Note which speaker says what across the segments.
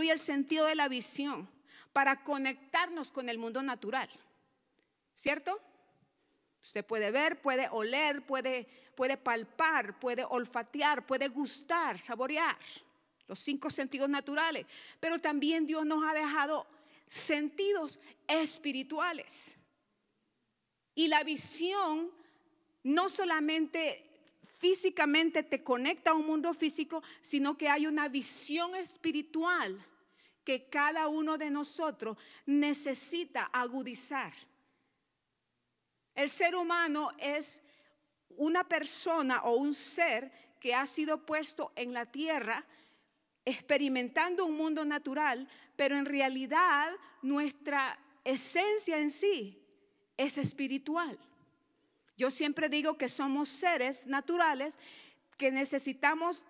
Speaker 1: incluye el sentido de la visión para conectarnos con el mundo natural, ¿cierto? Usted puede ver, puede oler, puede palpar, puede olfatear, puede gustar, saborear, los 5 sentidos naturales. Pero también Dios nos ha dejado sentidos espirituales. Y la visión no solamente físicamente te conecta a un mundo físico, sino que hay una visión espiritual que cada uno de nosotros necesita agudizar. El ser humano es una persona o un ser que ha sido puesto en la tierra experimentando un mundo natural, pero en realidad nuestra esencia en sí es espiritual. Yo siempre digo que somos seres naturales que necesitamos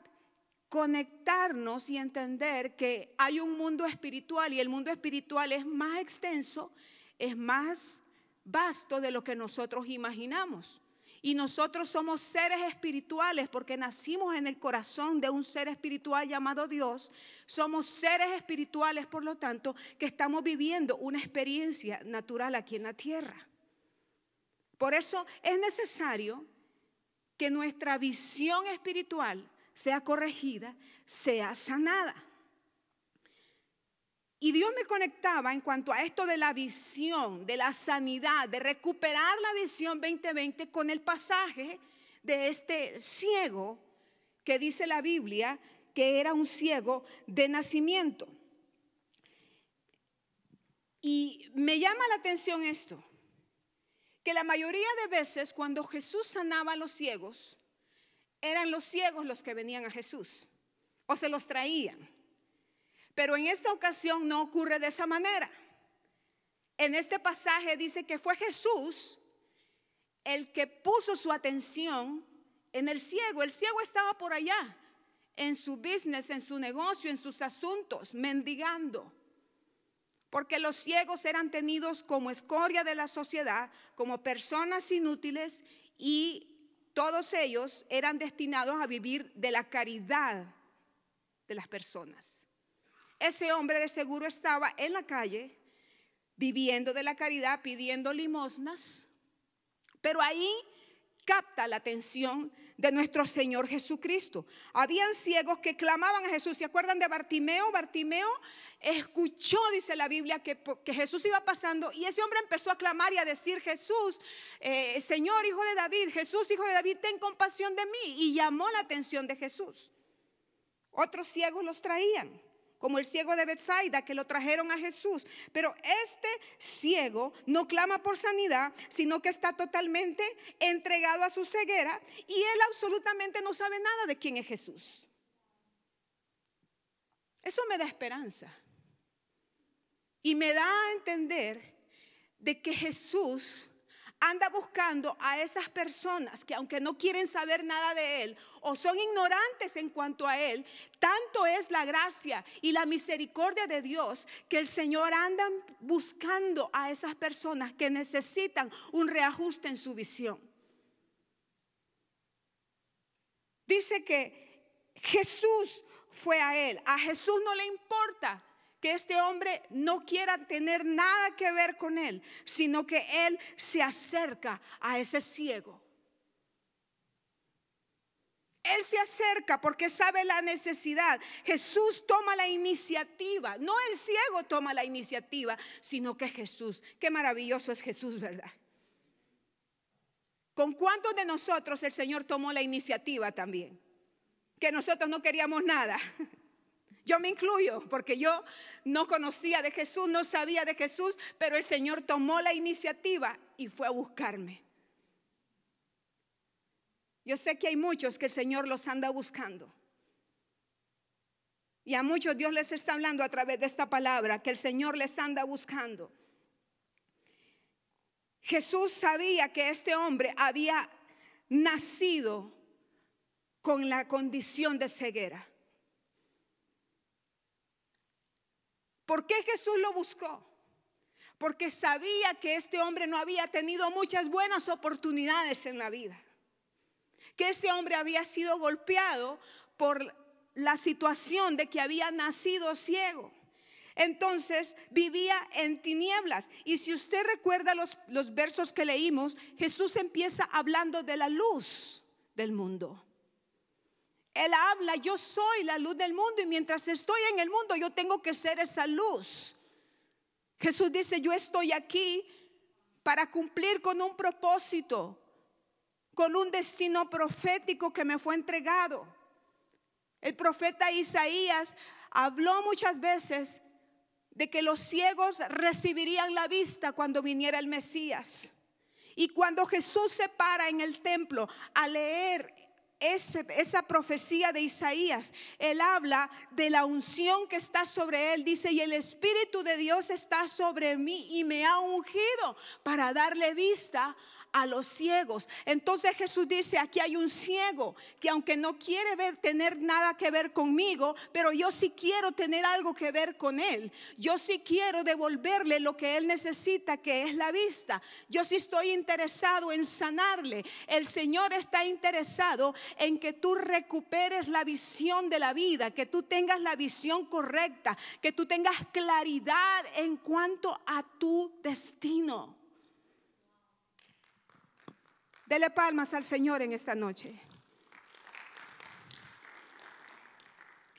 Speaker 1: conectarnos y entender que hay un mundo espiritual, y el mundo espiritual es más extenso, es más vasto de lo que nosotros imaginamos. Y nosotros somos seres espirituales porque nacimos en el corazón de un ser espiritual llamado Dios. Somos seres espirituales, por lo tanto, que estamos viviendo una experiencia natural aquí en la tierra. Por eso es necesario que nuestra visión espiritual sea corregida, sea sanada. Y Dios me conectaba en cuanto a esto de la visión, de la sanidad, de recuperar la visión 2020 con el pasaje de este ciego que dice la Biblia que era un ciego de nacimiento. Y me llama la atención esto, que la mayoría de veces cuando Jesús sanaba a los ciegos, eran los ciegos los que venían a Jesús o se los traían. Pero en esta ocasión no ocurre de esa manera. En este pasaje dice que fue Jesús el que puso su atención en el ciego. El ciego estaba por allá, en su business, en su negocio, en sus asuntos, mendigando. Porque los ciegos eran tenidos como escoria de la sociedad, como personas inútiles, y todos ellos eran destinados a vivir de la caridad de las personas. Ese hombre de seguro estaba en la calle, viviendo de la caridad, pidiendo limosnas, pero ahí capta la atención de nuestro Señor Jesucristo. Habían ciegos que clamaban a Jesús. ¿Se acuerdan de Bartimeo? Bartimeo escuchó, dice la Biblia, que Jesús iba pasando, y ese hombre empezó a clamar y a decir: Jesús, Señor, hijo de David, Jesús, hijo de David, ten compasión de mí. Y llamó la atención de Jesús. Otros ciegos los traían, como el ciego de Betsaida, que lo trajeron a Jesús. Pero este ciego no clama por sanidad, sino que está totalmente entregado a su ceguera, y él absolutamente no sabe nada de quién es Jesús. Eso me da esperanza y me da a entender de que Jesús anda buscando a esas personas que, aunque no quieren saber nada de Él o son ignorantes en cuanto a Él, tanto es la gracia y la misericordia de Dios que el Señor anda buscando a esas personas que necesitan un reajuste en su visión. Dice que Jesús fue a él. A Jesús no le importa que este hombre no quiera tener nada que ver con él, sino que él se acerca a ese ciego. Él se acerca porque sabe la necesidad. Jesús toma la iniciativa. No el ciego toma la iniciativa, sino que Jesús. Qué maravilloso es Jesús, ¿verdad? ¿Con cuántos de nosotros el Señor tomó la iniciativa también? Que nosotros no queríamos nada. Yo me incluyo, porque yo no conocía de Jesús, no sabía de Jesús, pero el Señor tomó la iniciativa y fue a buscarme. Yo sé que hay muchos que el Señor los anda buscando. Y a muchos Dios les está hablando a través de esta palabra, que el Señor les anda buscando. Jesús sabía que este hombre había nacido con la condición de ceguera. ¿Por qué Jesús lo buscó? Porque sabía que este hombre no había tenido muchas buenas oportunidades en la vida. Que ese hombre había sido golpeado por la situación de que había nacido ciego. Entonces vivía en tinieblas. Y si usted recuerda los versos que leímos, Jesús empieza hablando de la luz del mundo. Él habla, yo soy la luz del mundo, y mientras estoy en el mundo yo tengo que ser esa luz. Jesús dice, yo estoy aquí para cumplir con un propósito, con un destino profético que me fue entregado. El profeta Isaías habló muchas veces de que los ciegos recibirían la vista cuando viniera el Mesías. Y cuando Jesús se para en el templo a leer esa profecía de Isaías, él habla de la unción que está sobre él. Dice, y el Espíritu de Dios está sobre mí y me ha ungido para darle vista a los ciegos. Entonces Jesús dice, aquí hay un ciego que aunque no quiere tener nada que ver conmigo, pero yo sí quiero tener algo que ver con él. Yo sí quiero devolverle lo que él necesita, que es la vista. Yo sí estoy interesado en sanarle. El Señor está interesado en que tú recuperes la visión de la vida, que tú tengas la visión correcta, que tú tengas claridad en cuanto a tu destino. Dele palmas al Señor en esta noche.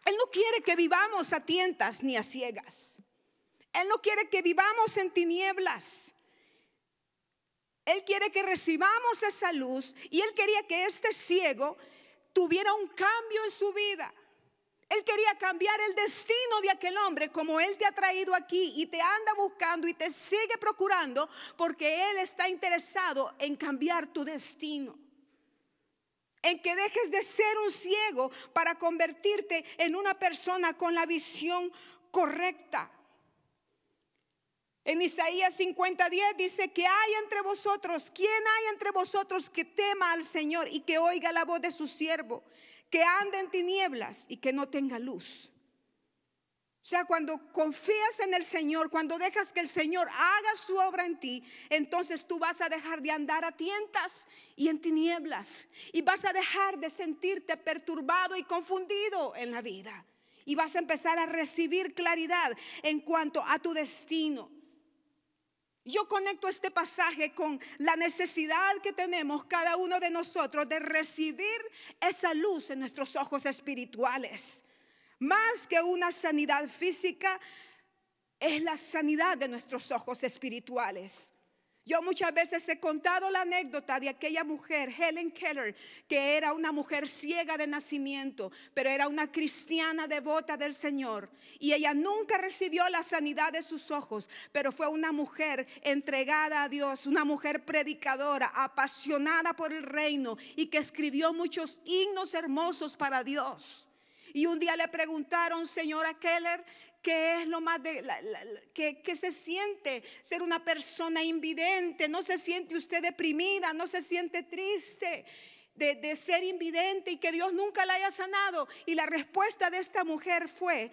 Speaker 1: Él no quiere que vivamos a tientas ni a ciegas. Él no quiere que vivamos en tinieblas. Él quiere que recibamos esa luz, y él quería que este ciego tuviera un cambio en su vida. Él quería cambiar el destino de aquel hombre, como él te ha traído aquí y te anda buscando y te sigue procurando, porque él está interesado en cambiar tu destino, en que dejes de ser un ciego para convertirte en una persona con la visión correcta. En Isaías 50:10 dice que hay entre vosotros, ¿quién hay entre vosotros que tema al Señor y que oiga la voz de su siervo, que ande en tinieblas y que no tenga luz? O sea, cuando confías en el Señor, cuando dejas que el Señor haga su obra en ti, entonces tú vas a dejar de andar a tientas y en tinieblas, y vas a dejar de sentirte perturbado y confundido en la vida, y vas a empezar a recibir claridad en cuanto a tu destino. Yo conecto este pasaje con la necesidad que tenemos cada uno de nosotros de recibir esa luz en nuestros ojos espirituales. Más que una sanidad física, es la sanidad de nuestros ojos espirituales. Yo muchas veces he contado la anécdota de aquella mujer, Helen Keller, que era una mujer ciega de nacimiento, pero era una cristiana devota del Señor. Y ella nunca recibió la sanidad de sus ojos, pero fue una mujer entregada a Dios, una mujer predicadora, apasionada por el reino, y que escribió muchos himnos hermosos para Dios. Y un día le preguntaron, señora Keller, ¿qué es lo más que se siente ser una persona invidente? ¿No se siente usted deprimida? ¿No se siente triste de ser invidente y que Dios nunca la haya sanado? Y la respuesta de esta mujer fue,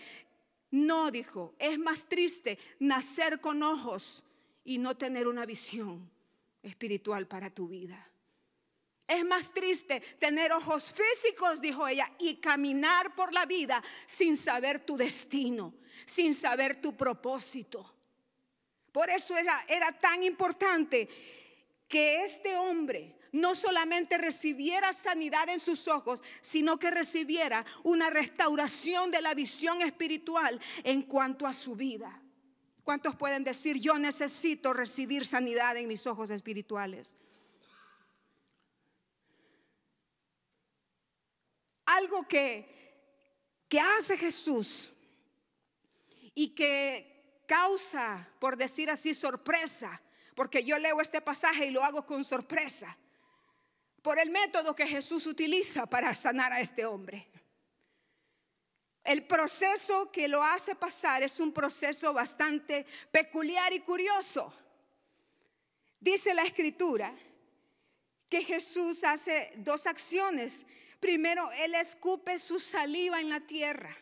Speaker 1: no, dijo, es más triste nacer con ojos y no tener una visión espiritual para tu vida. Es más triste tener ojos físicos, dijo ella, y caminar por la vida sin saber tu destino, sin saber tu propósito. Por eso era tan importante que este hombre no solamente recibiera sanidad en sus ojos, sino que recibiera una restauración de la visión espiritual en cuanto a su vida. ¿Cuántos pueden decir, yo necesito recibir sanidad en mis ojos espirituales? Algo que hace Jesús y que causa, por decir así, sorpresa, porque yo leo este pasaje y lo hago con sorpresa, por el método que Jesús utiliza para sanar a este hombre. El proceso que lo hace pasar es un proceso bastante peculiar y curioso. Dice la Escritura que Jesús hace dos acciones. Primero, él escupe su saliva en la tierra,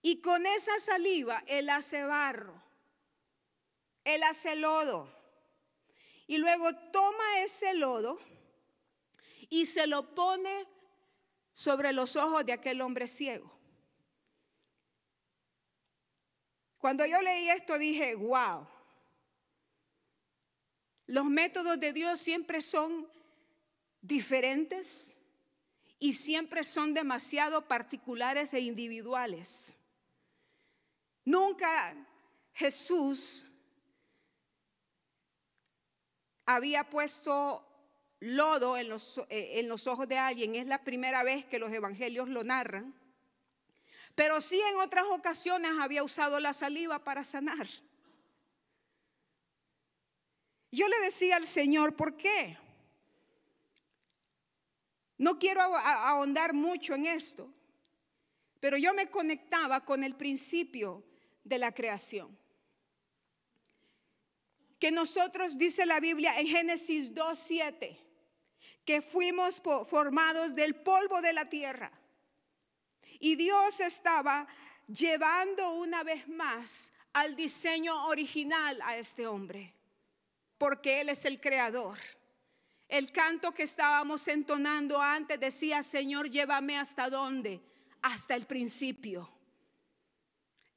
Speaker 1: y con esa saliva él hace barro, él hace lodo, y luego toma ese lodo y se lo pone sobre los ojos de aquel hombre ciego. Cuando yo leí esto dije, wow, los métodos de Dios siempre son diferentes y siempre son demasiado particulares e individuales. Nunca Jesús había puesto lodo en los ojos de alguien. Es la primera vez que los evangelios lo narran. Pero sí en otras ocasiones había usado la saliva para sanar. Yo le decía al Señor, ¿por qué? No quiero ahondar mucho en esto, pero yo me conectaba con el principio de la creación. Que nosotros, dice la Biblia en Génesis 2:7, que fuimos formados del polvo de la tierra. Y Dios estaba llevando una vez más al diseño original a este hombre, porque Él es el creador. El canto que estábamos entonando antes decía, Señor, llévame hasta dónde, hasta el principio.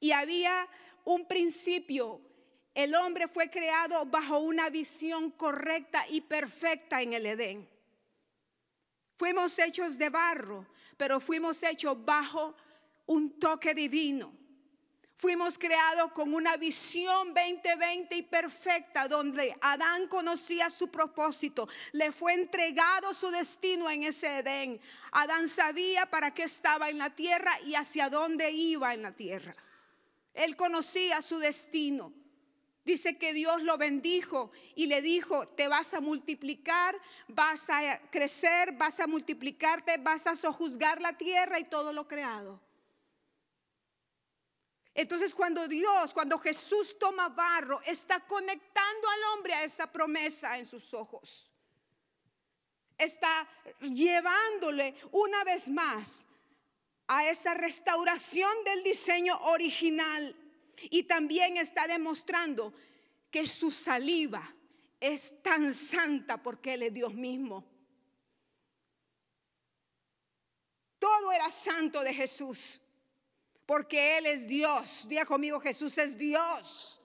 Speaker 1: Y había un principio. El hombre fue creado bajo una visión correcta y perfecta en el Edén. Fuimos hechos de barro, pero fuimos hechos bajo un toque divino. Fuimos creados con una visión 2020 y perfecta, donde Adán conocía su propósito. Le fue entregado su destino en ese Edén. Adán sabía para qué estaba en la tierra y hacia dónde iba en la tierra. Él conocía su destino. Dice que Dios lo bendijo y le dijo, te vas a multiplicar, vas a crecer, vas a multiplicarte, vas a sojuzgar la tierra y todo lo creado. Entonces cuando Jesús toma barro, está conectando al hombre a esa promesa en sus ojos. Está llevándole una vez más a esa restauración del diseño original. Y también está demostrando que su saliva es tan santa porque Él es Dios mismo. Todo era santo de Jesús porque Él es Dios. Diga conmigo, Jesús es Dios.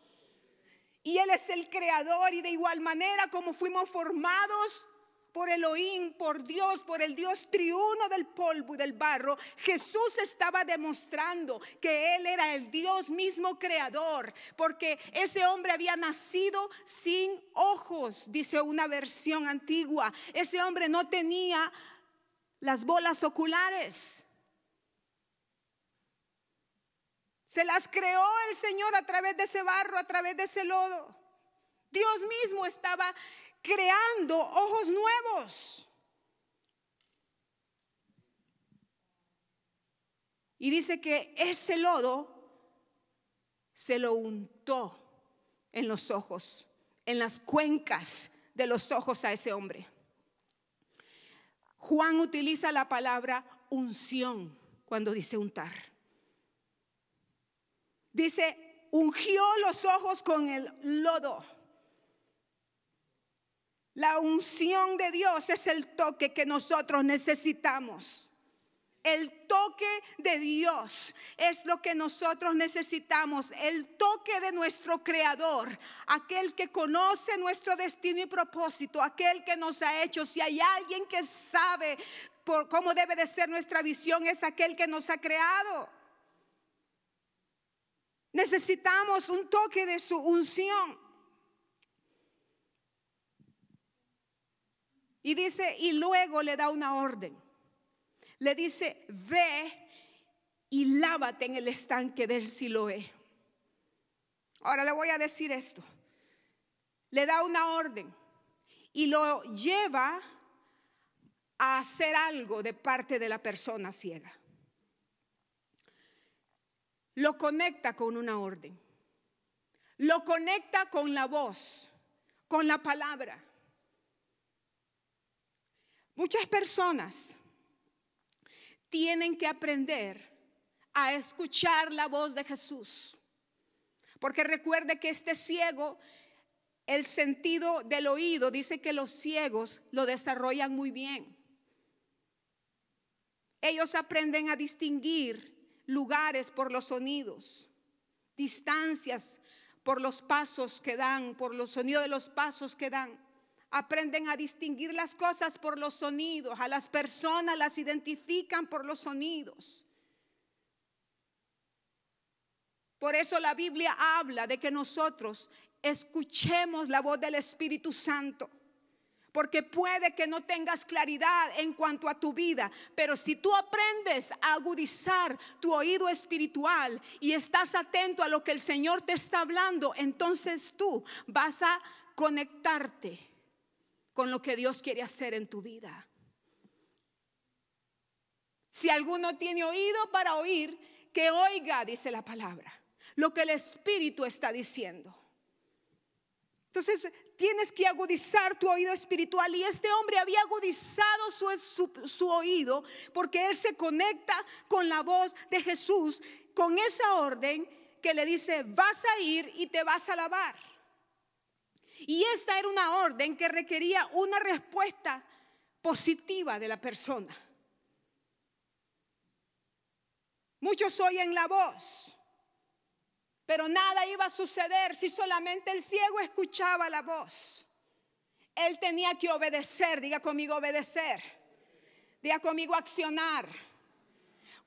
Speaker 1: Y Él es el creador, y de igual manera como fuimos formados por Elohim, por Dios, por el Dios triuno del polvo y del barro, Jesús estaba demostrando que Él era el Dios mismo creador, porque ese hombre había nacido sin ojos, dice una versión antigua. Ese hombre no tenía las bolas oculares. Se las creó el Señor a través de ese barro, a través de ese lodo. Dios mismo estaba creando ojos nuevos. Y dice que ese lodo se lo untó en los ojos, en las cuencas de los ojos a ese hombre. Juan utiliza la palabra unción cuando dice untar. Dice, ungió los ojos con el lodo. La unción de Dios es el toque que nosotros necesitamos. El toque de Dios es lo que nosotros necesitamos. El toque de nuestro Creador, aquel que conoce nuestro destino y propósito, aquel que nos ha hecho. Si hay alguien que sabe por cómo debe de ser nuestra visión, es aquel que nos ha creado. Necesitamos un toque de su unción. Y dice, y luego le da una orden. Le dice, ve y lávate en el estanque del Siloé. Ahora le voy a decir esto. Le da una orden y lo lleva a hacer algo de parte de la persona ciega. Lo conecta con una orden. Lo conecta con la voz, con la palabra. Muchas personas tienen que aprender a escuchar la voz de Jesús. Porque recuerde que este ciego, el sentido del oído, dice que los ciegos lo desarrollan muy bien. Ellos aprenden a distinguir lugares por los sonidos. distancias por los pasos que dan, por los sonidos de los pasos que dan. Aprenden a distinguir las cosas por los sonidos. A las personas las identifican por los sonidos. Por eso la Biblia habla de que nosotros escuchemos la voz del Espíritu Santo. Porque puede que no tengas claridad en cuanto a tu vida, pero si tú aprendes a agudizar tu oído espiritual y estás atento a lo que el Señor te está hablando, entonces tú vas a conectarte con lo que Dios quiere hacer en tu vida. Si alguno tiene oído para oír, que oiga, dice la palabra, lo que el Espíritu está diciendo. Entonces tienes que agudizar tu oído espiritual, y este hombre había agudizado su oído porque él se conecta con la voz de Jesús, con esa orden que le dice: vas a ir y te vas a lavar. Y esta era una orden que requería una respuesta positiva de la persona. Muchos oyen la voz, pero nada iba a suceder si solamente el ciego escuchaba la voz. Él tenía que obedecer. Diga conmigo obedecer. Diga conmigo accionar.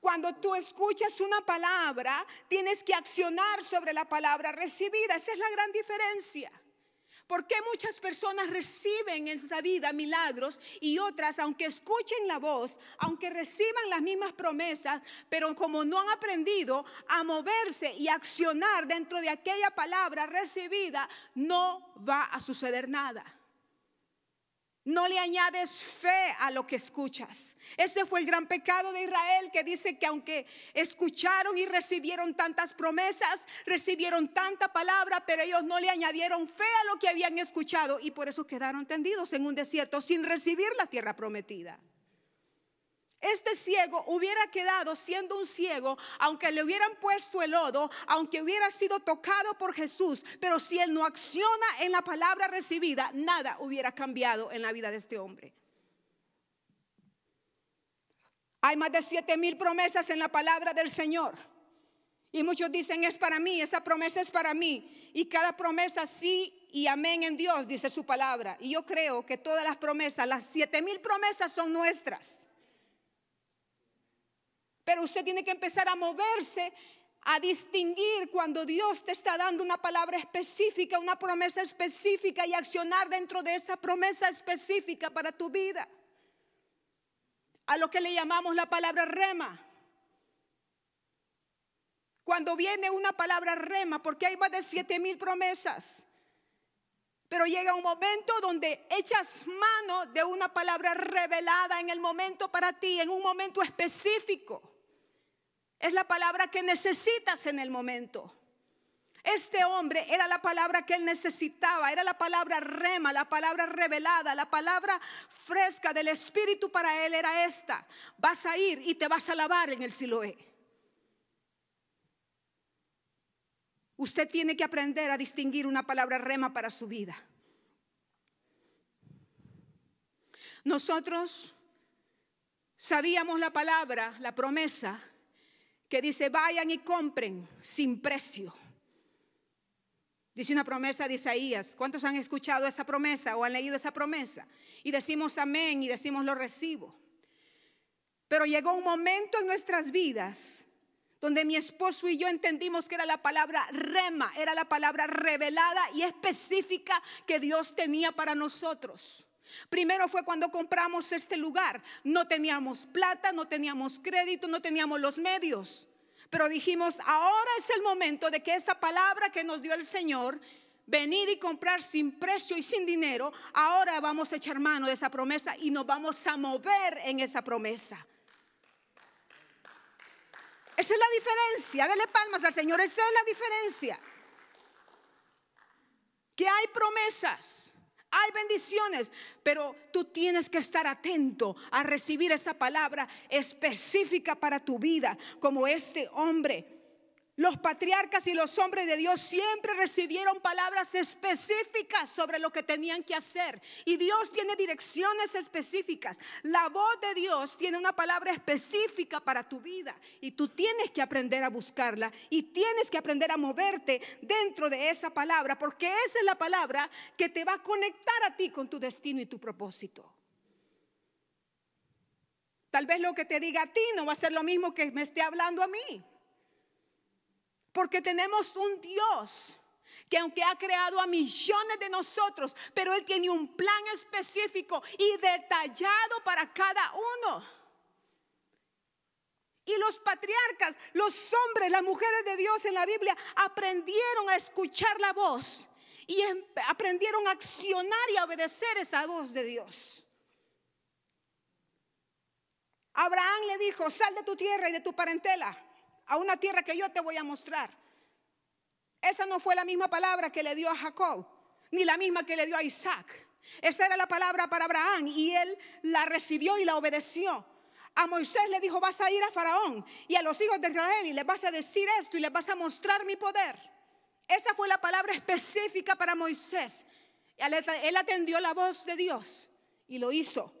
Speaker 1: Cuando tú escuchas una palabra, tienes que accionar sobre la palabra recibida. Esa es la gran diferencia. ¿Por qué muchas personas reciben en su vida milagros y otras, aunque escuchen la voz, aunque reciban las mismas promesas, pero como no han aprendido a moverse y accionar dentro de aquella palabra recibida, no va a suceder nada? No le añades fe a lo que escuchas. Ese fue el gran pecado de Israel, que dice que aunque escucharon y recibieron tantas promesas, recibieron tanta palabra, pero ellos no le añadieron fe a lo que habían escuchado, y por eso quedaron tendidos en un desierto sin recibir la tierra prometida. Este ciego hubiera quedado siendo un ciego aunque le hubieran puesto el lodo, aunque hubiera sido tocado por Jesús, pero si él no acciona en la palabra recibida, nada hubiera cambiado en la vida de este hombre. Hay más de 7,000 promesas en la palabra del Señor, y muchos dicen: es para mí, esa promesa es para mí. Y cada promesa sí y amén en Dios, dice su palabra. Y yo creo que todas las promesas, las 7,000 promesas son nuestras. Pero usted tiene que empezar a moverse, a distinguir cuando Dios te está dando una palabra específica, una promesa específica, y accionar dentro de esa promesa específica para tu vida. A lo que le llamamos la palabra rema. Cuando viene una palabra rema, porque hay más de 7,000 promesas, pero llega un momento donde echas mano de una palabra revelada en el momento para ti, en un momento específico. Es la palabra que necesitas en el momento. Este hombre era la palabra que él necesitaba, era la palabra rema, la palabra revelada, la palabra fresca del Espíritu para él era esta: vas a ir y te vas a lavar en el Siloé. Usted tiene que aprender a distinguir una palabra rema para su vida. Nosotros sabíamos la palabra, la promesa que dice: vayan y compren sin precio. Dice una promesa de Isaías. ¿Cuántos han escuchado esa promesa o han leído esa promesa? Y decimos amén y decimos lo recibo. Pero llegó un momento en nuestras vidas donde mi esposo y yo entendimos que era la palabra rema, era la palabra revelada y específica que Dios tenía para nosotros. Primero fue cuando compramos este lugar. No teníamos plata, no teníamos crédito, no teníamos los medios, pero dijimos: ahora es el momento de que esa palabra que nos dio el Señor, venir y comprar sin precio y sin dinero, ahora vamos a echar mano de esa promesa y nos vamos a mover en esa promesa. Esa es la diferencia. Dele palmas al Señor. Esa es la diferencia. Que hay promesas, hay bendiciones, pero tú tienes que estar atento a recibir esa palabra específica para tu vida, como este hombre Los patriarcas y los hombres de Dios siempre recibieron palabras específicas sobre lo que tenían que hacer. Y Dios tiene direcciones específicas. La voz de Dios tiene una palabra específica para tu vida. Y tú tienes que aprender a buscarla. Y tienes que aprender a moverte dentro de esa palabra. Porque esa es la palabra que te va a conectar a ti con tu destino y tu propósito. Tal vez lo que te diga a ti no va a ser lo mismo que me esté hablando a mí. Porque tenemos un Dios que aunque ha creado a millones de nosotros, pero Él tiene un plan específico y detallado para cada uno. Y los patriarcas, los hombres, las mujeres de Dios en la Biblia aprendieron a escuchar la voz y aprendieron a accionar y a obedecer esa voz de Dios. Abraham le dijo: sal de tu tierra y de tu parentela a una tierra que yo te voy a mostrar. Esa no fue la misma palabra que le dio a Jacob, ni la misma que le dio a Isaac. Esa era la palabra para Abraham y él la recibió y la obedeció. A Moisés le dijo: vas a ir a Faraón y a los hijos de Israel y les vas a decir esto y les vas a mostrar mi poder. Esa fue la palabra específica para Moisés. Él atendió la voz de Dios y lo hizo.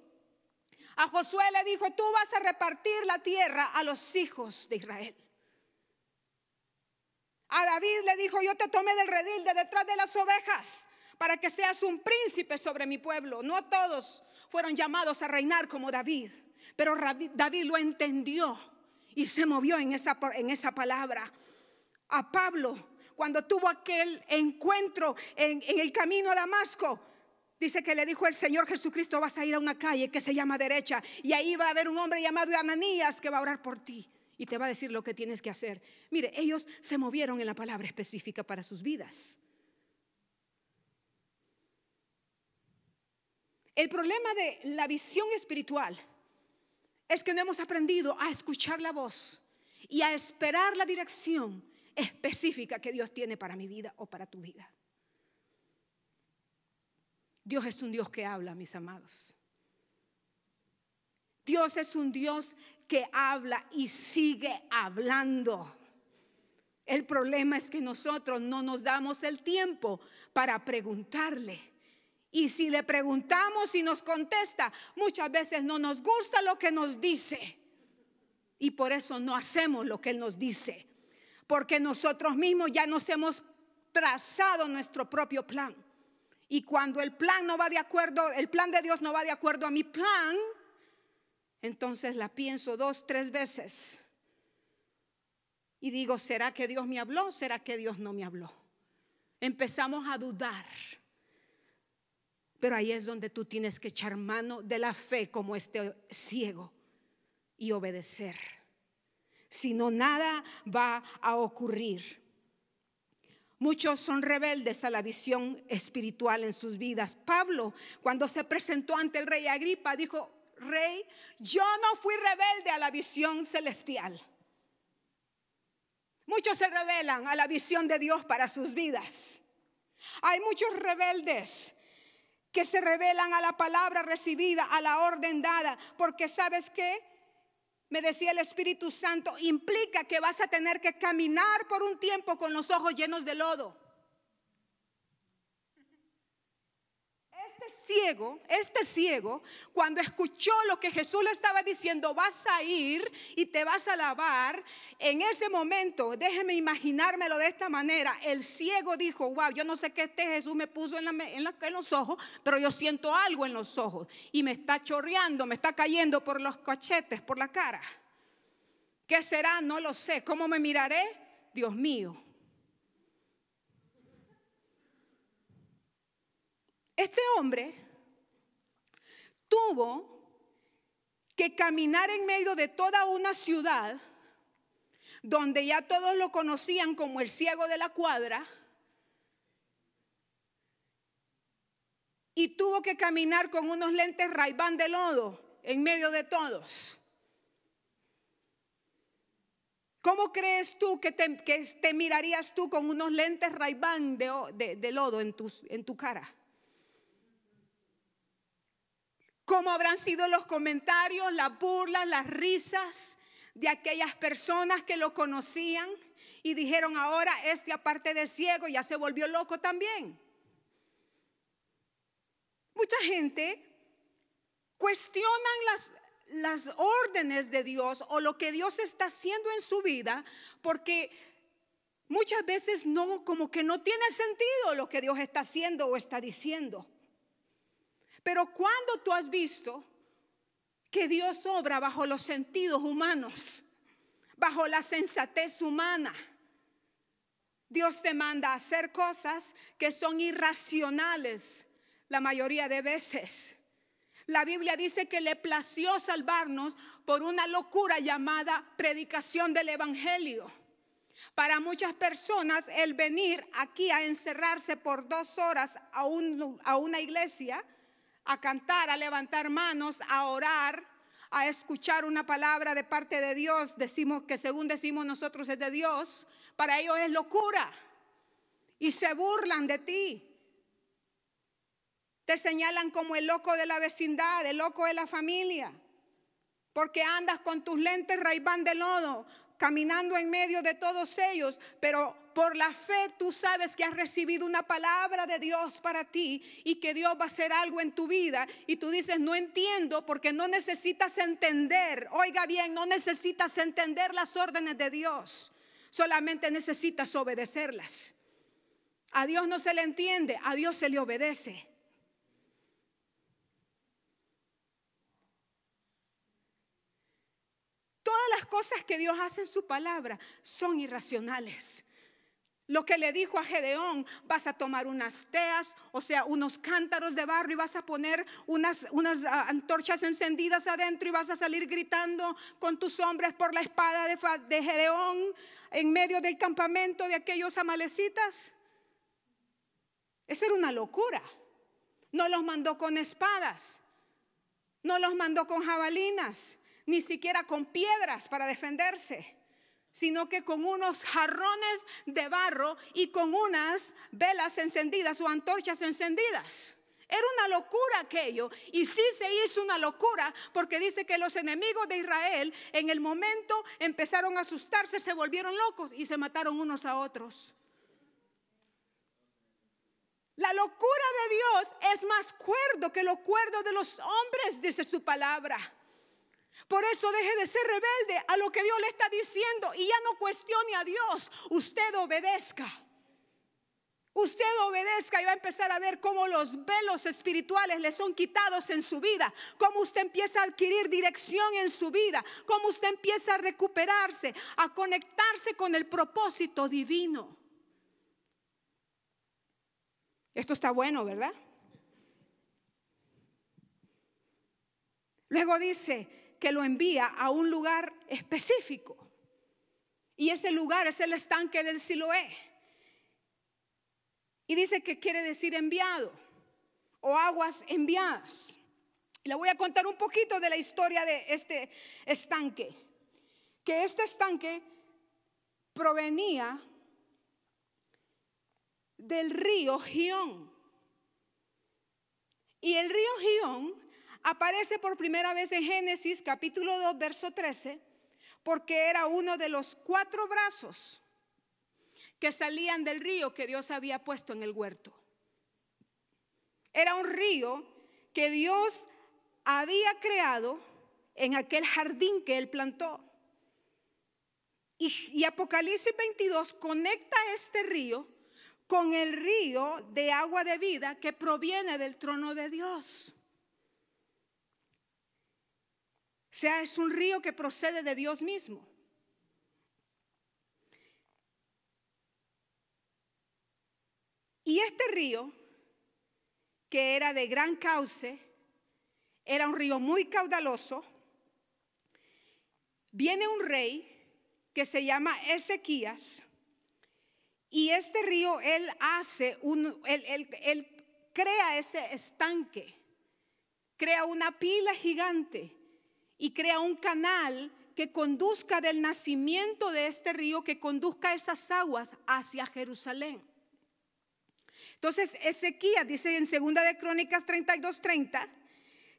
Speaker 1: A Josué le dijo: tú vas a repartir la tierra a los hijos de Israel. A David le dijo: yo te tomé del redil de detrás de las ovejas para que seas un príncipe sobre mi pueblo. No todos fueron llamados a reinar como David, pero David lo entendió y se movió en esa palabra. A Pablo, cuando tuvo aquel encuentro en el camino a Damasco, dice que le dijo el Señor Jesucristo: vas a ir a una calle que se llama Derecha y ahí va a haber un hombre llamado Ananías que va a orar por ti y te va a decir lo que tienes que hacer. Mire, ellos se movieron en la palabra específica para sus vidas. El problema de la visión espiritual es que no hemos aprendido a escuchar la voz y a esperar la dirección específica que Dios tiene para mi vida o para tu vida. Dios es un Dios que habla, mis amados. Dios es un Dios que habla y sigue hablando. El problema es que nosotros no nos damos el tiempo para preguntarle. Y si le preguntamos y nos contesta, muchas veces no nos gusta lo que nos dice. Y por eso no hacemos lo que Él nos dice. Porque nosotros mismos ya nos hemos trazado nuestro propio plan. Y cuando el plan no va de acuerdo, el plan de Dios no va de acuerdo a mi plan, entonces la pienso 2, 3 veces. Y digo: ¿será que Dios me habló? ¿Será que Dios no me habló? Empezamos a dudar. Pero ahí es donde tú tienes que echar mano de la fe como este ciego y obedecer. Si no, nada va a ocurrir. Muchos son rebeldes a la visión espiritual en sus vidas. Pablo, cuando se presentó ante el rey Agripa, dijo: rey, yo no fui rebelde a la visión celestial. Muchos se rebelan a la visión de Dios para sus vidas. Hay muchos rebeldes que se rebelan a la palabra recibida, a la orden dada, porque ¿sabes qué? Me decía el Espíritu Santo, implica que vas a tener que caminar por un tiempo con los ojos llenos de lodo. Este ciego, cuando escuchó lo que Jesús le estaba diciendo: vas a ir y te vas a lavar, en ese momento, déjeme imaginármelo de esta manera, el ciego dijo: wow, yo no sé qué Jesús me puso en los ojos, pero yo siento algo en los ojos y me está chorreando, me está cayendo por los cachetes, por la cara. ¿Qué será? No lo sé. ¿Cómo me miraré? Dios mío. Este hombre tuvo que caminar en medio de toda una ciudad donde ya todos lo conocían como el ciego de la cuadra, y tuvo que caminar con unos lentes Ray-Ban de lodo en medio de todos. ¿Cómo crees tú que te mirarías tú con unos lentes Ray-Ban de lodo en tu cara? ¿Cómo habrán sido los comentarios, las burlas, las risas de aquellas personas que lo conocían Y dijeron, ahora aparte de ciego ya se volvió loco también. Mucha gente cuestionan las órdenes de Dios o lo que Dios está haciendo en su vida, porque muchas veces como que no tiene sentido lo que Dios está haciendo o está diciendo. Pero cuando tú has visto que Dios obra bajo los sentidos humanos, bajo la sensatez humana, Dios te manda a hacer cosas que son irracionales la mayoría de veces. La Biblia dice que le plació salvarnos por una locura llamada predicación del evangelio. Para muchas personas el venir aquí a encerrarse por 2 horas a una iglesia, a cantar, a levantar manos, a orar, a escuchar una palabra de parte de Dios, decimos que según decimos nosotros es de Dios, para ellos es locura y se burlan de ti. Te señalan como el loco de la vecindad, el loco de la familia, porque andas con tus lentes Ray-Ban de lodo, caminando en medio de todos ellos, pero por la fe tú sabes que has recibido una palabra de Dios para ti y que Dios va a hacer algo en tu vida, y tú dices, no entiendo, porque no necesitas entender. Oiga bien, no necesitas entender las órdenes de Dios, solamente necesitas obedecerlas. A Dios no se le entiende, a Dios se le obedece. Todas las cosas que Dios hace en su palabra son irracionales. Lo que le dijo a Gedeón, vas a tomar unas teas, o sea, unos cántaros de barro, y vas a poner unas antorchas encendidas adentro y vas a salir gritando con tus hombres por la espada de Gedeón en medio del campamento de aquellos amalecitas. Esa era una locura. No los mandó con espadas, no los mandó con jabalinas, ni siquiera con piedras para defenderse, sino que con unos jarrones de barro y con unas velas encendidas o antorchas encendidas. Era una locura aquello, y sí se hizo una locura porque dice que los enemigos de Israel en el momento empezaron a asustarse, se volvieron locos y se mataron unos a otros. La locura de Dios es más cuerdo que lo cuerdo de los hombres, dice su palabra. Por eso deje de ser rebelde a lo que Dios le está diciendo y ya no cuestione a Dios. Usted obedezca. Usted obedezca y va a empezar a ver cómo los velos espirituales le son quitados en su vida. Cómo usted empieza a adquirir dirección en su vida. Cómo usted empieza a recuperarse, a conectarse con el propósito divino. Esto está bueno, ¿verdad? Luego dice que lo envía a un lugar específico, y ese lugar es el estanque del Siloé, y dice que quiere decir enviado o aguas enviadas. Le voy a contar un poquito de la historia de este estanque, que este estanque provenía del río Gihón, y el río Gihón aparece por primera vez en Génesis capítulo 2 verso 13, porque era uno de los 4 brazos que salían del río que Dios había puesto en el huerto. Era un río que Dios había creado en aquel jardín que Él plantó. Y Apocalipsis 22 conecta este río con el río de agua de vida que proviene del trono de Dios. O sea, es un río que procede de Dios mismo. Y este río, que era de gran cauce, era un río muy caudaloso. Viene un rey que se llama Ezequías, y este río él crea ese estanque, crea una pila gigante y crea un canal que conduzca del nacimiento de este río, que conduzca esas aguas hacia Jerusalén. Entonces Ezequías dice en 2 de Crónicas 32:30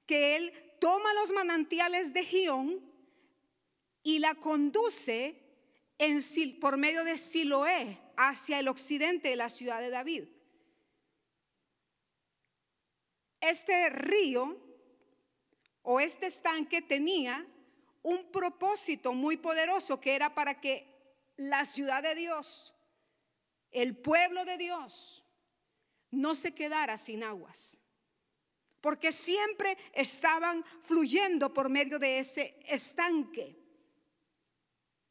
Speaker 1: que él toma los manantiales de Gihón y la conduce por medio de Siloé hacia el occidente de la ciudad de David. Este río o este estanque tenía un propósito muy poderoso, que era para que la ciudad de Dios, el pueblo de Dios, no se quedara sin aguas, porque siempre estaban fluyendo por medio de ese estanque.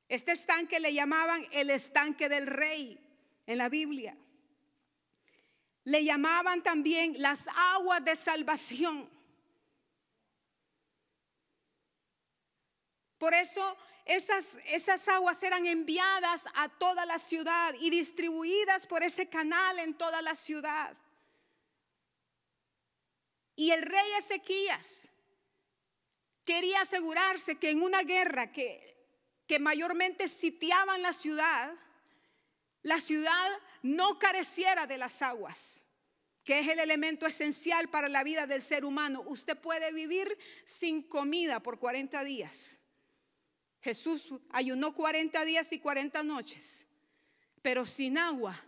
Speaker 1: Este estanque le llamaban el estanque del rey en la Biblia. Le llamaban también las aguas de salvación. Por eso esas aguas eran enviadas a toda la ciudad y distribuidas por ese canal en toda la ciudad. Y el rey Ezequías quería asegurarse que en una guerra que mayormente sitiaban la ciudad no careciera de las aguas, que es el elemento esencial para la vida del ser humano. Usted puede vivir sin comida por 40 días. Jesús ayunó 40 días y 40 noches, pero sin agua.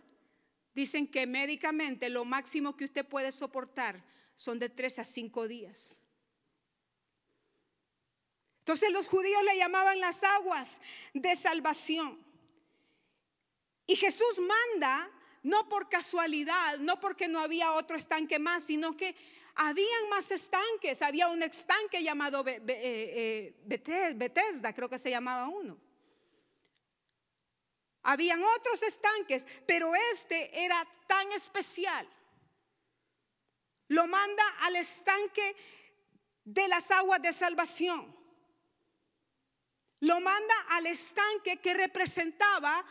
Speaker 1: Dicen que médicamente lo máximo que usted puede soportar son de 3 a 5 días. Entonces los judíos le llamaban las aguas de salvación. Y Jesús manda, no por casualidad, no porque no había otro estanque más, sino que habían más estanques. Había un estanque llamado Betesda, creo que se llamaba uno. Habían otros estanques, pero este era tan especial. Lo manda al estanque de las aguas de salvación. Lo manda al estanque que representaba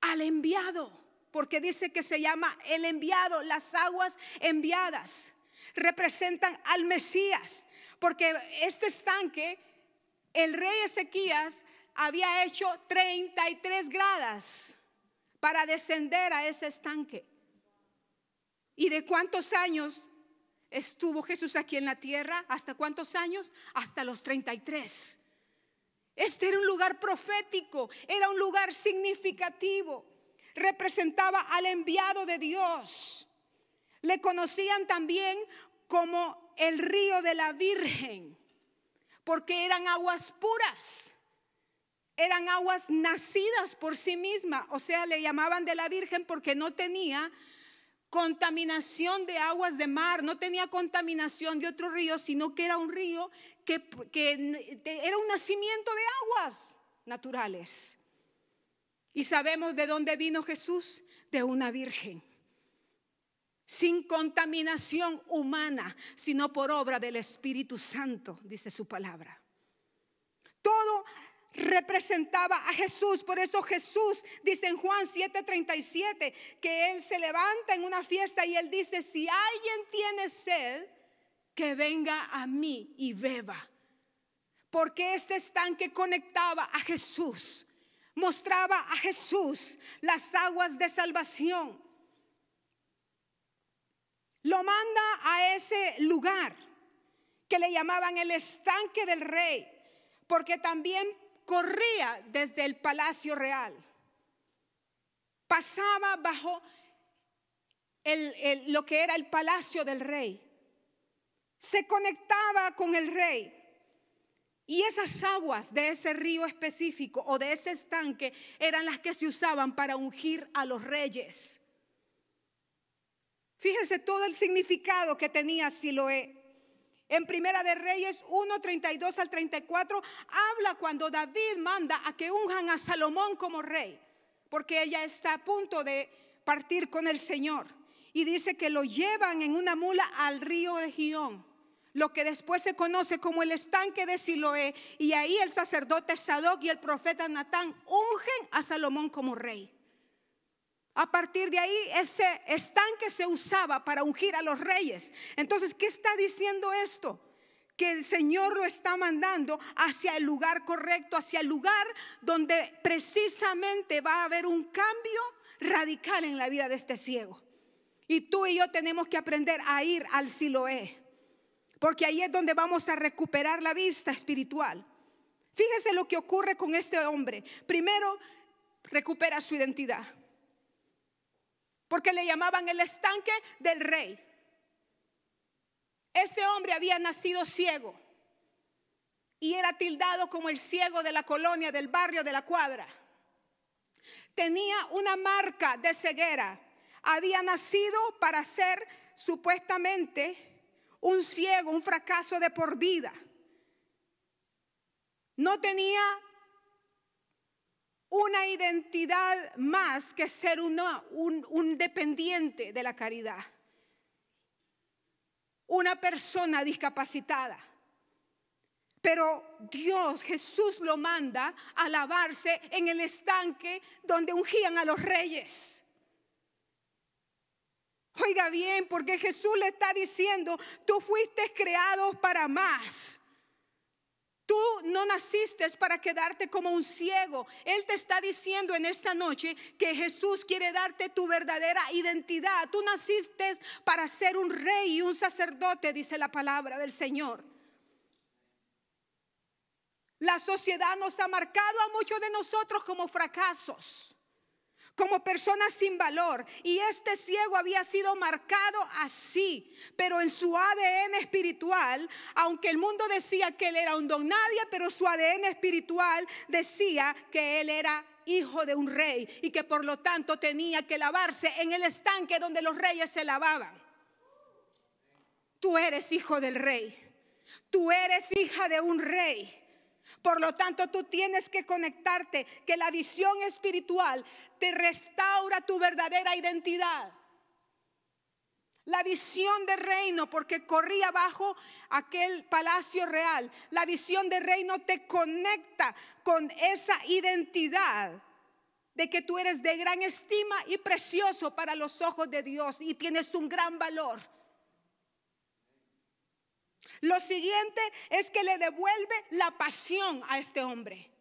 Speaker 1: al enviado, porque dice que se llama el enviado. Las aguas enviadas representan al Mesías, porque este estanque, el rey Ezequías había hecho 33 gradas para descender a ese estanque. ¿Y de cuántos años estuvo Jesús aquí en la tierra? ¿Hasta cuántos años? Hasta los 33. Este era un lugar profético, era un lugar significativo. Representaba al enviado de Dios. Le conocían también como el río de la Virgen, porque eran aguas puras. Eran aguas nacidas por sí mismas. O sea, le llamaban de la Virgen porque no tenía contaminación de aguas de mar, no tenía contaminación de otro río, sino que era un río que era un nacimiento de aguas naturales. Y sabemos de dónde vino Jesús, de una virgen, sin contaminación humana, sino por obra del Espíritu Santo, dice su palabra. Todo representaba a Jesús. Por eso Jesús dice en Juan 7:37 que Él se levanta en una fiesta y Él dice: si alguien tiene sed, que venga a mí y beba. Porque este estanque conectaba a Jesús, mostraba a Jesús las aguas de salvación. Lo manda a ese lugar que le llamaban el estanque del rey, porque también corría desde el palacio real, pasaba bajo lo que era el palacio del rey, se conectaba con el rey. Y esas aguas de ese río específico o de ese estanque eran las que se usaban para ungir a los reyes. Fíjese todo el significado que tenía Siloé. En Primera de Reyes 1:32 al 34 habla cuando David manda a que unjan a Salomón como rey, porque ella está a punto de partir con el Señor. Y dice que lo llevan en una mula al río de Gihón, lo que después se conoce como el estanque de Siloé. Y ahí el sacerdote Sadoc y el profeta Natán ungen a Salomón como rey. A partir de ahí ese estanque se usaba para ungir a los reyes. Entonces, ¿qué está diciendo esto? Que el Señor lo está mandando hacia el lugar correcto, hacia el lugar donde precisamente va a haber un cambio radical en la vida de este ciego. Y tú y yo tenemos que aprender a ir al Siloé, porque ahí es donde vamos a recuperar la vista espiritual. Fíjese lo que ocurre con este hombre. Primero, recupera su identidad, porque le llamaban el estanque del rey. Este hombre había nacido ciego y era tildado como el ciego de la colonia, del barrio, de la cuadra. Tenía una marca de ceguera. Había nacido para ser supuestamente un ciego, un fracaso de por vida. No tenía una identidad más que ser un dependiente de la caridad, una persona discapacitada. Pero Dios, Jesús, lo manda a lavarse en el estanque donde ungían a los reyes. Oiga bien, porque Jesús le está diciendo: tú fuiste creado para más. Tú no naciste para quedarte como un ciego. Él te está diciendo en esta noche que Jesús quiere darte tu verdadera identidad. Tú naciste para ser un rey y un sacerdote, dice la palabra del Señor. La sociedad nos ha marcado a muchos de nosotros como fracasos, como personas sin valor. Y este ciego había sido marcado así, pero en su ADN espiritual, aunque el mundo decía que él era un don nadie, pero su ADN espiritual decía que él era hijo de un rey y que por lo tanto tenía que lavarse en el estanque donde los reyes se lavaban. Tú eres hijo del rey, tú eres hija de un rey. Por lo tanto, tú tienes que conectarte, que la visión espiritual te restaura tu verdadera identidad. La visión de reino, porque corría bajo aquel palacio real. La visión de reino te conecta con esa identidad de que tú eres de gran estima y precioso para los ojos de Dios y tienes un gran valor. Lo siguiente es que le devuelve la pasión a este hombre.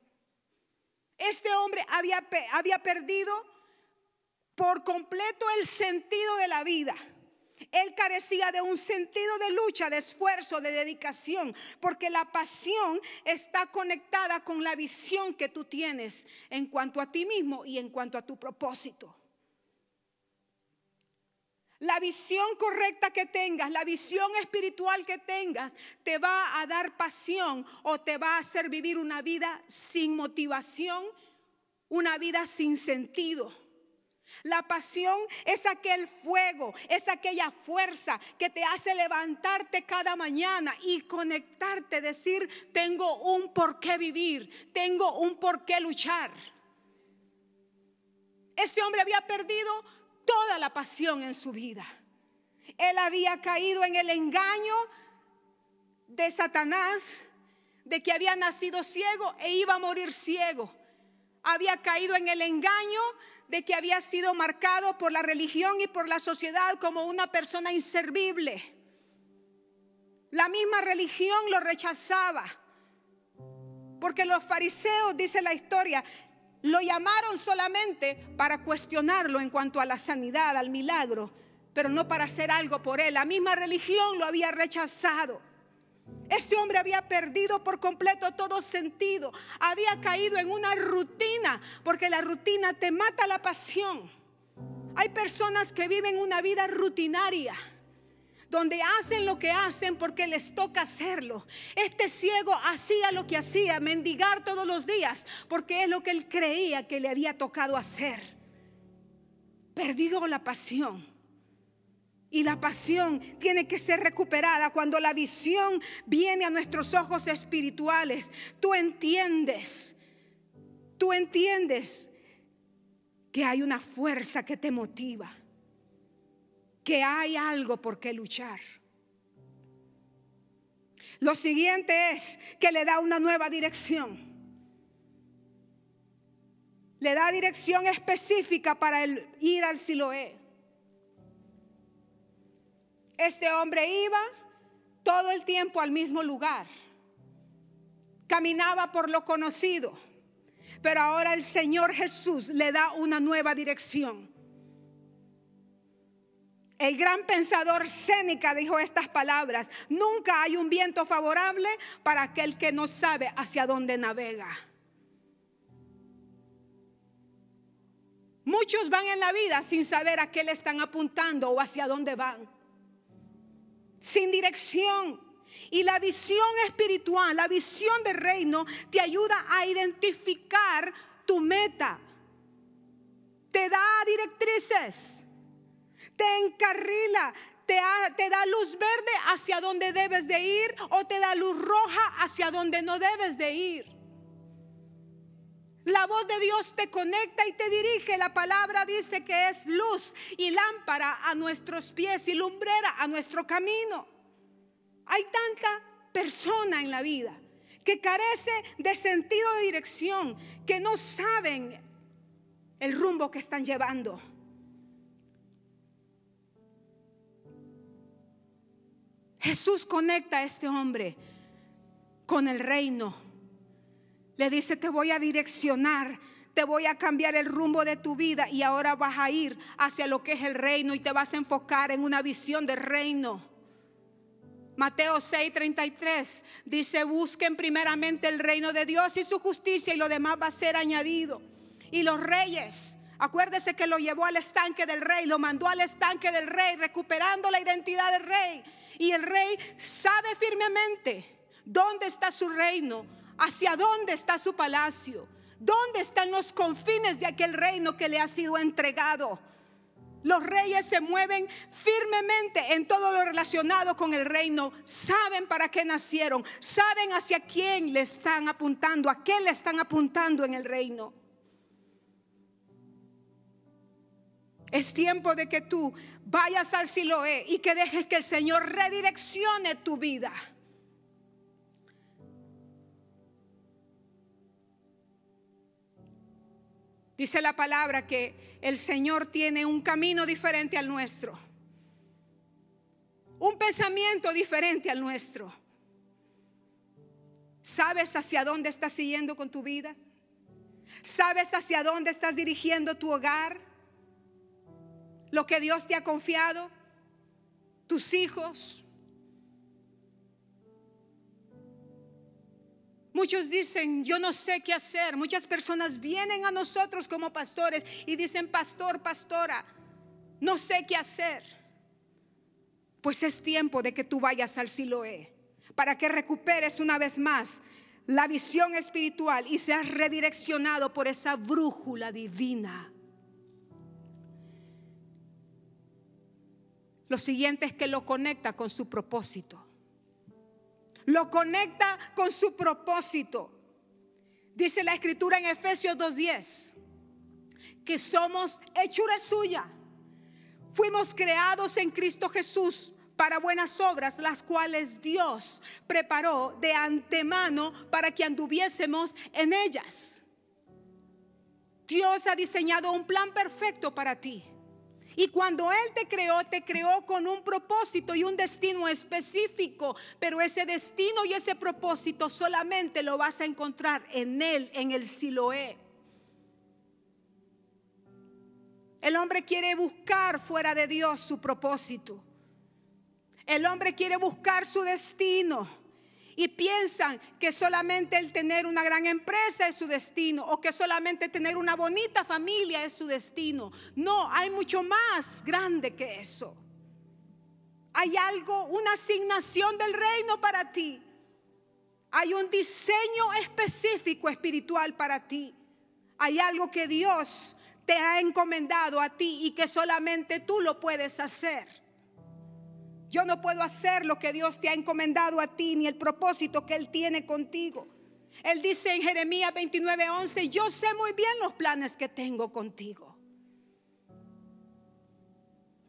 Speaker 1: Este hombre había perdido por completo el sentido de la vida. Él carecía de un sentido de lucha, de esfuerzo, de dedicación, porque la pasión está conectada con la visión que tú tienes en cuanto a ti mismo y en cuanto a tu propósito. La visión correcta que tengas, la visión espiritual que tengas, te va a dar pasión o te va a hacer vivir una vida sin motivación, una vida sin sentido. La pasión es aquel fuego, es aquella fuerza que te hace levantarte cada mañana y conectarte, decir: tengo un por qué vivir, tengo un por qué luchar. Este hombre había perdido toda la pasión en su vida. Él había caído en el engaño de Satanás, de que había nacido ciego e iba a morir ciego. Había caído en el engaño de que había sido marcado por la religión y por la sociedad como una persona inservible. La misma religión lo rechazaba, porque los fariseos, dice la historia, lo llamaron solamente para cuestionarlo en cuanto a la sanidad, al milagro, pero no para hacer algo por él. La misma religión lo había rechazado. Este hombre había perdido por completo todo sentido. Había caído en una rutina, porque la rutina te mata la pasión. Hay personas que viven una vida rutinaria, donde hacen lo que hacen porque les toca hacerlo. Este ciego hacía lo que hacía, mendigar todos los días, porque es lo que él creía que le había tocado hacer. Perdió la pasión. Y la pasión tiene que ser recuperada cuando la visión viene a nuestros ojos espirituales. Tú entiendes que hay una fuerza que te motiva, que hay algo por qué luchar. Lo siguiente es que le da una nueva dirección. Le da dirección específica para ir al Siloé. Este hombre iba todo el tiempo al mismo lugar. Caminaba por lo conocido. Pero ahora el Señor Jesús le da una nueva dirección. El gran pensador Séneca dijo estas palabras: nunca hay un viento favorable para aquel que no sabe hacia dónde navega. Muchos van en la vida sin saber a qué le están apuntando o hacia dónde van, sin dirección. Y la visión espiritual, la visión del reino, te ayuda a identificar tu meta. Te da directrices, te encarrila, te da luz verde hacia donde debes de ir, o te da luz roja hacia donde no debes de ir. La voz de Dios te conecta y te dirige. La palabra dice que es luz y lámpara a nuestros pies y lumbrera a nuestro camino. Hay tanta persona en la vida que carece de sentido de dirección, que no saben el rumbo que están llevando. Jesús conecta a este hombre con el reino. Le dice: te voy a direccionar, te voy a cambiar el rumbo de tu vida, y ahora vas a ir hacia lo que es el reino y te vas a enfocar en una visión del reino. Mateo 6:33 dice: busquen primeramente el reino de Dios y su justicia, y lo demás va a ser añadido. Y los reyes, acuérdese que lo llevó al estanque del rey, lo mandó al estanque del rey, recuperando la identidad del rey. Y el rey sabe firmemente dónde está su reino, hacia dónde está su palacio, dónde están los confines de aquel reino que le ha sido entregado. Los reyes se mueven firmemente en todo lo relacionado con el reino. Saben para qué nacieron, saben hacia quién le están apuntando, a qué le están apuntando en el reino. Es tiempo de que tú vayas al Siloé y que dejes que el Señor redireccione tu vida. Dice la palabra que el Señor tiene un camino diferente al nuestro, un pensamiento diferente al nuestro. ¿Sabes hacia dónde estás siguiendo con tu vida? ¿Sabes hacia dónde estás dirigiendo tu hogar? Lo que Dios te ha confiado, tus hijos. Muchos dicen: yo no sé qué hacer. Muchas personas vienen a nosotros como pastores y dicen: pastor, pastora, no sé qué hacer. Pues es tiempo de que tú vayas al Siloé, para que recuperes una vez más la visión espiritual y seas redireccionado por esa brújula divina. Lo siguiente es que lo conecta con su propósito. Lo conecta con su propósito. Dice la escritura en Efesios 2:10 que somos hechura suya. Fuimos creados en Cristo Jesús para buenas obras, las cuales Dios preparó de antemano para que anduviésemos en ellas. Dios ha diseñado un plan perfecto para ti. Y cuando Él te creó con un propósito y un destino específico. Pero ese destino y ese propósito solamente lo vas a encontrar en Él, en el Siloé. El hombre quiere buscar fuera de Dios su propósito. El hombre quiere buscar su destino. Y piensan que solamente el tener una gran empresa es su destino, o que solamente tener una bonita familia es su destino. No, hay mucho más grande que eso. Hay algo, una asignación del reino para ti. Hay un diseño específico espiritual para ti. Hay algo que Dios te ha encomendado a ti y que solamente tú lo puedes hacer. Yo no puedo hacer lo que Dios te ha encomendado a ti, ni el propósito que Él tiene contigo. Él dice en Jeremías 29:11: yo sé muy bien los planes que tengo contigo.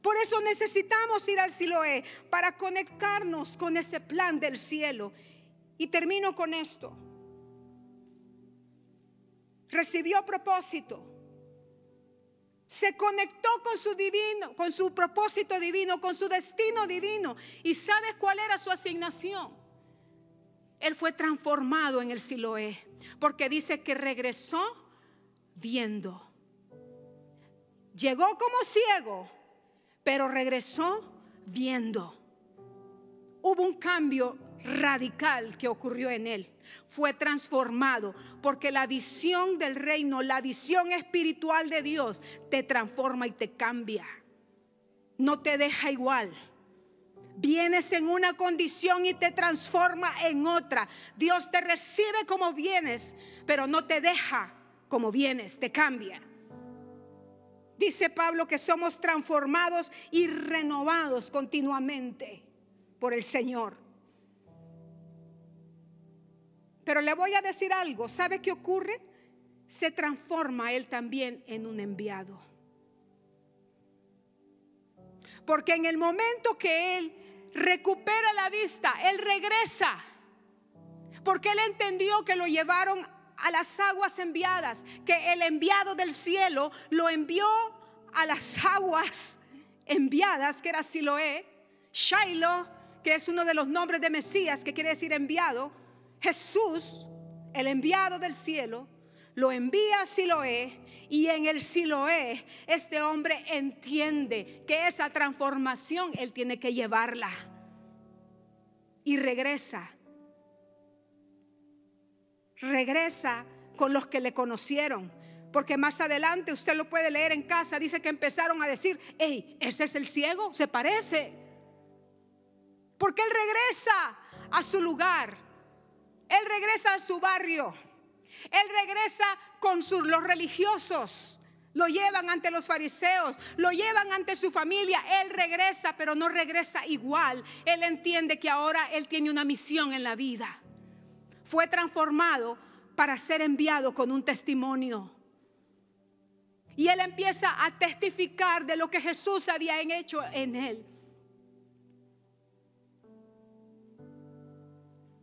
Speaker 1: Por eso necesitamos ir al Siloé, para conectarnos con ese plan del cielo. Y termino con esto. Recibió propósito. Se conectó con su divino, con su propósito divino, con su destino divino. ¿Y sabes cuál era su asignación? Él fue transformado en el Siloé, porque dice que regresó viendo. Llegó como ciego, pero regresó viendo. Hubo un cambio radical que ocurrió en él. Fue transformado, porque la visión del reino, la visión espiritual de Dios te transforma y te cambia. No te deja igual. Vienes en una condición y te transforma en otra. Dios te recibe como vienes, pero no te deja como vienes, te cambia. Dice Pablo que somos transformados y renovados continuamente por el Señor. Pero le voy a decir algo. ¿Sabe qué ocurre? Se transforma él también en un enviado. Porque en el momento que él recupera la vista, él regresa. Porque él entendió que lo llevaron a las aguas enviadas, que el enviado del cielo lo envió a las aguas enviadas, que era Siloé. Shiloh, que es uno de los nombres de Mesías, que quiere decir enviado. Jesús, el enviado del cielo, lo envía a Siloé, y en el Siloé este hombre entiende que esa transformación él tiene que llevarla, y regresa con los que le conocieron. Porque más adelante usted lo puede leer en casa. Dice que empezaron a decir: hey, ese es el ciego, se parece. Porque él regresa a su lugar, él regresa a su barrio, él regresa con los religiosos. Lo llevan ante los fariseos, lo llevan ante su familia. Él regresa, pero no regresa igual. Él entiende que ahora él tiene una misión en la vida. Fue transformado para ser enviado con un testimonio. Y él empieza a testificar de lo que Jesús había hecho en él.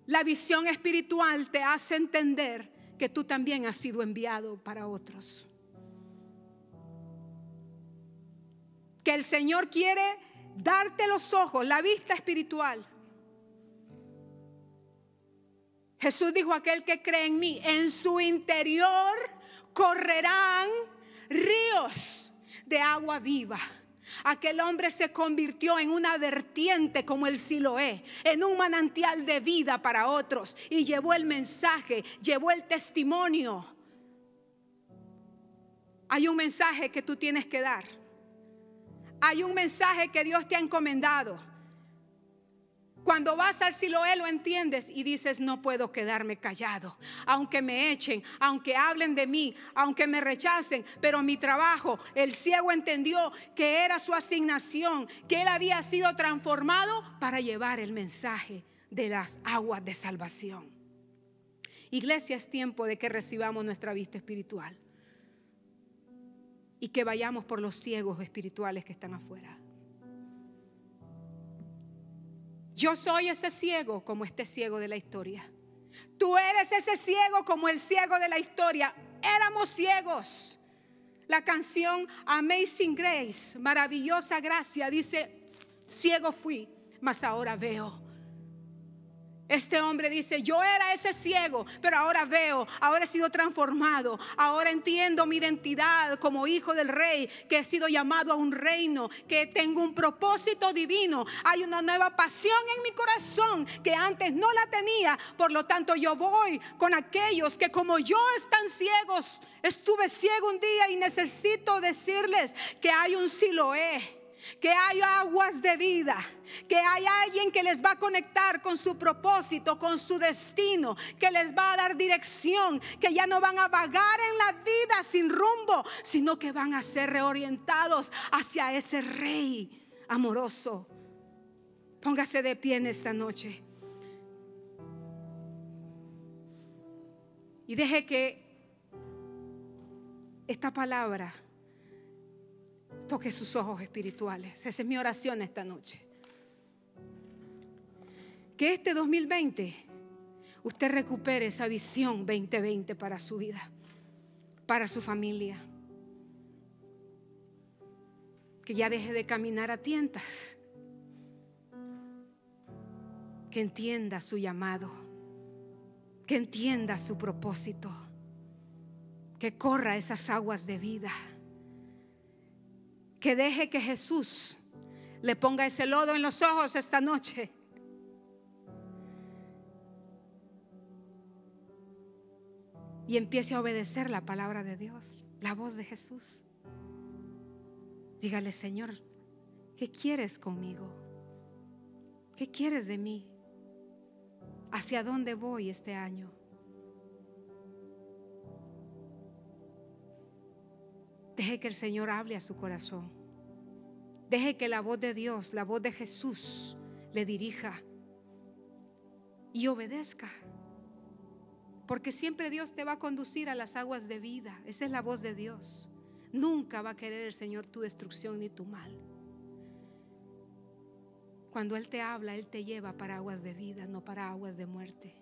Speaker 1: La visión espiritual te hace entender que tú también has sido enviado para otros. Que el Señor quiere darte los ojos, la vista espiritual. Jesús dijo: aquel que cree en mí, en su interior correrán ríos de agua viva. Aquel hombre se convirtió en una vertiente como el Siloé, en un manantial de vida para otros, y llevó el mensaje, llevó el testimonio. Hay un mensaje que tú tienes que dar. Hay un mensaje que Dios te ha encomendado. Cuando vas al Siloé lo entiendes y dices: no puedo quedarme callado, aunque me echen, aunque hablen de mí, aunque me rechacen, pero mi trabajo. El ciego entendió que era su asignación, que él había sido transformado para llevar el mensaje de las aguas de salvación. Iglesia, es tiempo de que recibamos nuestra vista espiritual y que vayamos por los ciegos espirituales que están afuera. Yo soy ese ciego como este ciego de la historia. Tú eres ese ciego como el ciego de la historia. Éramos ciegos. La canción Amazing Grace, maravillosa gracia, dice: ciego fui, mas ahora veo. Este hombre dice: yo era ese ciego, pero ahora veo, ahora he sido transformado, ahora entiendo mi identidad como hijo del rey, que he sido llamado a un reino, que tengo un propósito divino. Hay una nueva pasión en mi corazón que antes no la tenía. Por lo tanto, yo voy con aquellos que como yo están ciegos. Estuve ciego un día y necesito decirles que hay un Siloé, que hay aguas de vida, que hay alguien que les va a conectar con su propósito, con su destino, que les va a dar dirección, que ya no van a vagar en la vida sin rumbo, sino que van a ser reorientados hacia ese rey amoroso. Póngase de pie en esta noche y deje que esta palabra toque sus ojos espirituales. Esa es mi oración esta noche. Que este 2020 usted recupere esa visión 2020 para su vida, para su familia. Que ya deje de caminar a tientas. Que entienda su llamado. Que entienda su propósito. Que corra esas aguas de vida. Que deje que Jesús le ponga ese lodo en los ojos esta noche. Y empiece a obedecer la palabra de Dios, la voz de Jesús. Dígale: Señor, ¿qué quieres conmigo? ¿Qué quieres de mí? ¿Hacia dónde voy este año? Deje que el Señor hable a su corazón. Deje que la voz de Dios, la voz de Jesús, le dirija y obedezca. Porque siempre Dios te va a conducir a las aguas de vida. Esa es la voz de Dios. Nunca va a querer el Señor tu destrucción ni tu mal. Cuando Él te habla, Él te lleva para aguas de vida, no para aguas de muerte.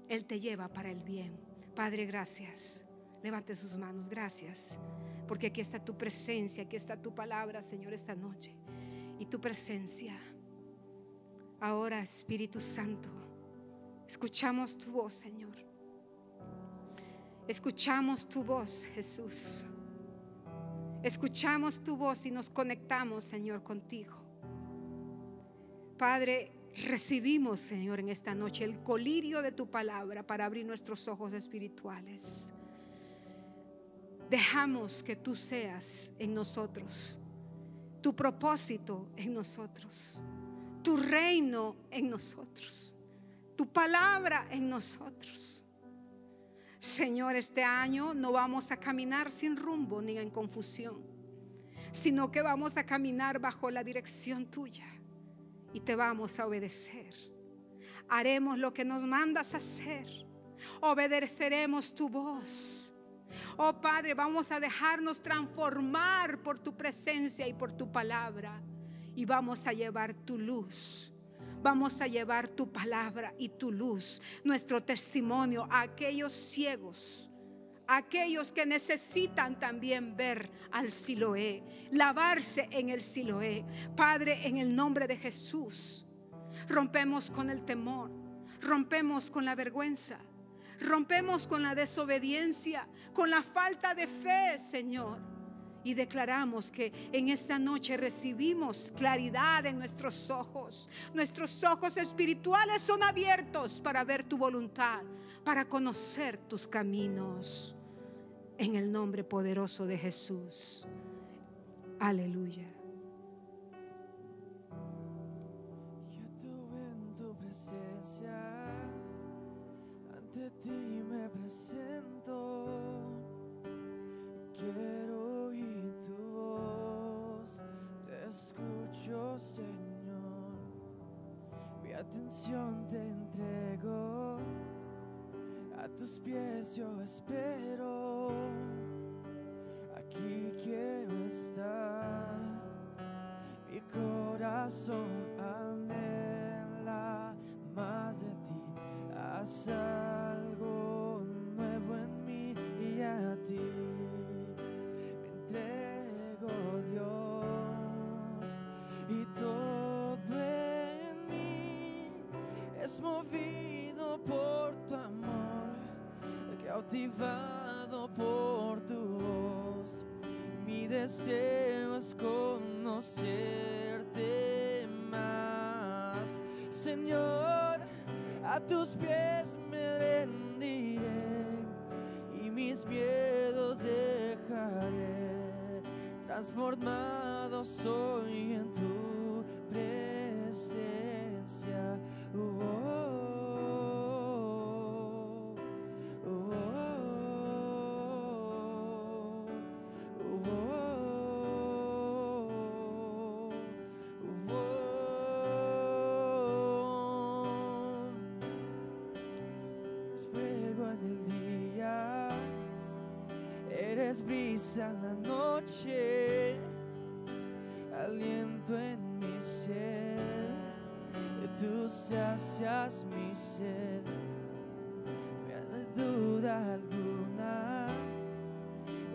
Speaker 1: Él te lleva para el bien. Padre, gracias. Levante sus manos, gracias. Porque aquí está tu presencia, aquí está tu palabra, Señor, esta noche. Y tu presencia. Ahora, Espíritu Santo, escuchamos tu voz, Señor. Escuchamos tu voz, Jesús. Escuchamos tu voz y nos conectamos, Señor, contigo. Padre, recibimos, Señor, en esta noche el colirio de tu palabra para abrir nuestros ojos espirituales. Dejamos que tú seas en nosotros, tu propósito en nosotros, tu reino en nosotros, tu palabra en nosotros. Señor, este año no vamos a caminar sin rumbo ni en confusión, sino que vamos a caminar bajo la dirección tuya y te vamos a obedecer. Haremos lo que nos mandas a hacer, obedeceremos tu voz. Oh Padre, vamos a dejarnos transformar por tu presencia y por tu palabra, y vamos a llevar tu luz. Vamos a llevar tu palabra y tu luz, nuestro testimonio a aquellos ciegos, a aquellos que necesitan también ver al Siloé, lavarse en el Siloé. Padre, en el nombre de Jesús, rompemos con el temor, rompemos con la vergüenza, rompemos con la desobediencia, con la falta de fe, Señor. Y declaramos que en esta noche recibimos claridad en nuestros ojos. Nuestros ojos espirituales son abiertos para ver tu voluntad, para conocer tus caminos. En el nombre poderoso de Jesús. Aleluya.
Speaker 2: Yo estuve en tu presencia, ante ti me presento. Quiero oír tu voz, te escucho, Señor. Mi atención te entrego, a tus pies yo espero. Aquí quiero estar, mi corazón anhela más de ti. Haz algo nuevo en mí y a ti. Entrego, Dios, y todo en mí es movido por tu amor, cautivado por tu voz. Mi deseo es conocerte más, Señor. A tus pies me rendiré y mis miedos dejaré. Transformado soy en tu presencia. Fuego en el día, eres brisa en la noche, aliento en mi ser, tú sacias mi ser. No hay duda alguna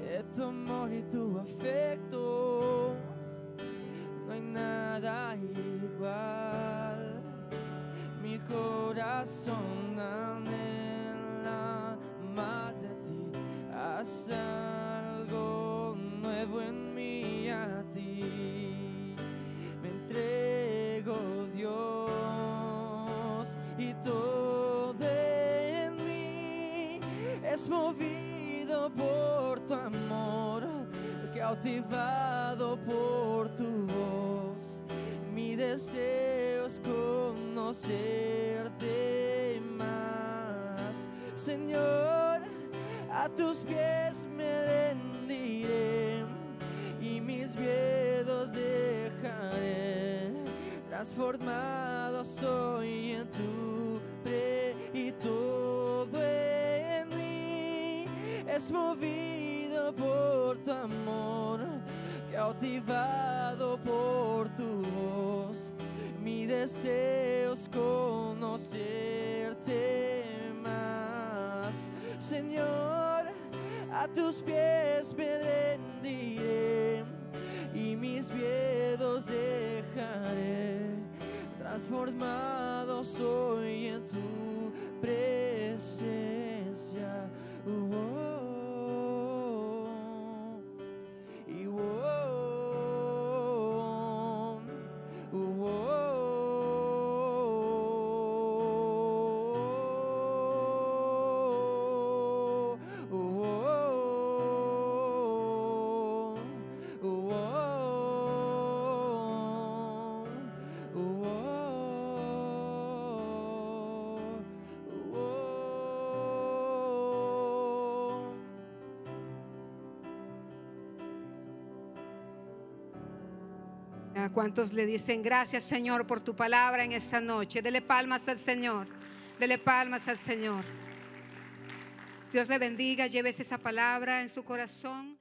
Speaker 2: de tu amor y tu afecto, no hay nada igual. Mi corazón anhela más de ti. Haz algo nuevo en mí, a ti. Me cautivado por tu voz. Mi deseo es conocerte más. Señor, a tus pies me rendiré y mis miedos dejaré. Transformado soy en tu y todo en mí es movido por tu amor, cautivado por tu voz. Mi deseo es conocerte más. Señor, a tus pies me rendiré y mis miedos dejaré. Transformado soy en tu presencia.
Speaker 1: ¿A cuántos le dicen gracias, Señor, por tu palabra en esta noche? Dele palmas al Señor. Dele palmas al Señor. Dios le bendiga. Llévese esa palabra en su corazón.